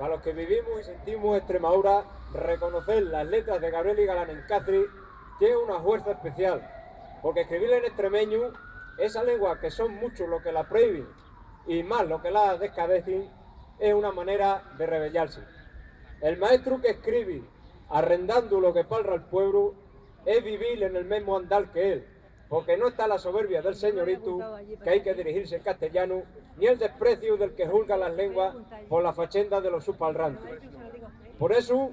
para los que vivimos y sentimos Extremadura, reconocer las letras de Gabriel y Galán en Cáceres tiene una fuerza especial, porque escribir en extremeño, esa lengua que son muchos los que la prohíben y más los que la descadecen, es una manera de rebellarse. El maestro que escribe arrendando lo que palra el pueblo es vivir en el mismo andal que él, porque no está la soberbia del señorito, que hay que dirigirse en castellano, ni el desprecio del que juzga las lenguas por la fachenda de los subpalrantes. Por eso,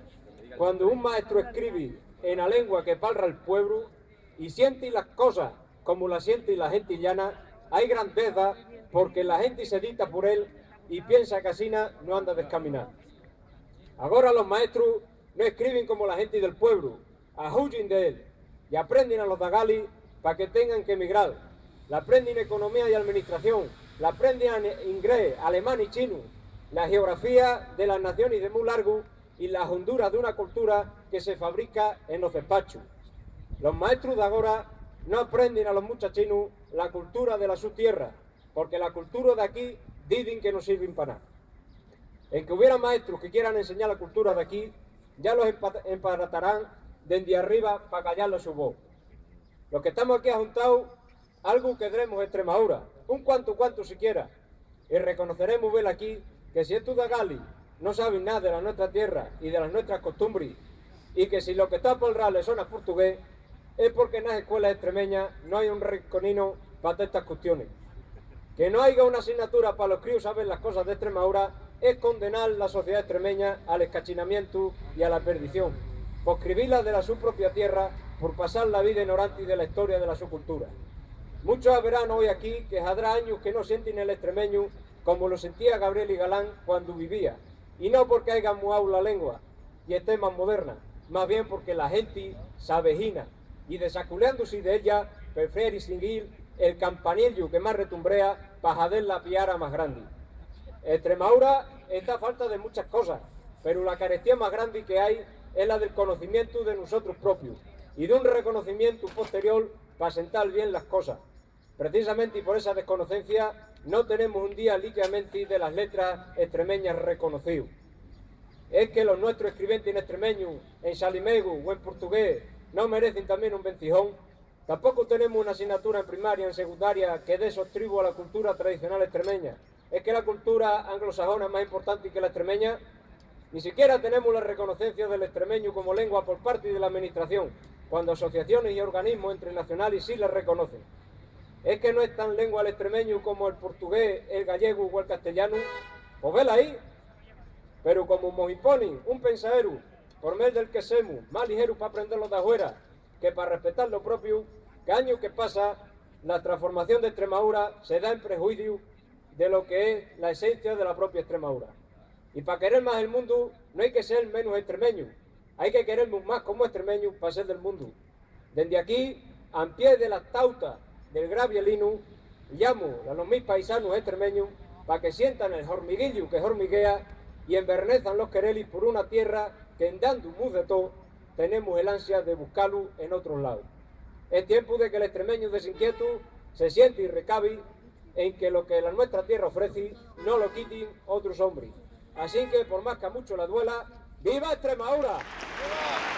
cuando un maestro escribe en la lengua que palra el pueblo y siente las cosas como las siente la gente llana, hay grandeza porque la gente se dicta por él y piensa que así no anda descaminado. Ahora los maestros no escriben como la gente del pueblo, ahuyen de él y aprenden a los dagali para que tengan que emigrar. La aprenden economía y administración, la aprenden inglés, alemán y chino, la geografía de las naciones de muy largo y las honduras de una cultura que se fabrica en los despachos. Los maestros de ahora no aprenden a los muchachinos la cultura de la su tierra, porque la cultura de aquí dicen que no sirven para nada. En que hubiera maestros que quieran enseñar la cultura de aquí, ya los emparatarán desde arriba para callarle su voz. Los que estamos aquí juntados, algo que queremos Extremadura, un cuanto siquiera, y reconoceremos ver aquí que si estos de Gali no saben nada de la nuestra tierra y de las nuestras costumbres, y que si lo que está por rale suena portugués, es porque en las escuelas extremeñas no hay un riconino para estas cuestiones. Que no haya una asignatura para los críos saber las cosas de Extremadura es condenar la sociedad extremeña al escachinamiento y a la perdición, por escribirla de la su propia tierra, por pasar la vida ignorante de la historia de la su cultura. Muchos verán hoy aquí que habrá años que no sienten el extremeño como lo sentía Gabriel y Galán cuando vivía, y no porque haya muado la lengua y esté más moderna, más bien porque la gente se avejina y desaculeándose de ella prefiere seguir el campanillo que más retumbrea para hacer la piara más grande. Extremadura está a falta de muchas cosas, pero la carestía más grande que hay es la del conocimiento de nosotros propios y de un reconocimiento posterior para sentar bien las cosas. Precisamente y por esa desconocencia no tenemos un día líquidamente de las letras extremeñas reconocidos. Es que los nuestros escribientes en extremeño, en salimego o en portugués no merecen también un vencijón. Tampoco tenemos una asignatura en primaria, en secundaria, que dé sostribo a la cultura tradicional extremeña. Es que la cultura anglosajona es más importante que la extremeña. Ni siquiera tenemos la reconocencia del extremeño como lengua por parte de la administración, cuando asociaciones y organismos internacionales sí la reconocen. Es que no es tan lengua el extremeño como el portugués, el gallego o el castellano. Pues vela ahí. Pero como nos imponen un pensadero, por medio del que semos, más ligero para aprenderlo de afuera que para respetar lo propio, que año que pasa, la transformación de Extremadura se da en prejuicio de lo que es la esencia de la propia Extremadura. Y para querer más el mundo no hay que ser menos extremeño, hay que querernos más como extremeños para ser del mundo. Desde aquí, a pie de la tauta del Gravielino, llamo a los mis paisanos extremeños para que sientan el hormiguillo que hormiguea y envernezan los querelis por una tierra que en dando un de todo tenemos el ansia de buscarlo en otros lados. Es tiempo de que el extremeño desinquieto se siente y recabe en que lo que la nuestra tierra ofrece no lo quiten otros hombres. Así que por más que a mucho la duela, ¡viva Extremadura! ¡Viva!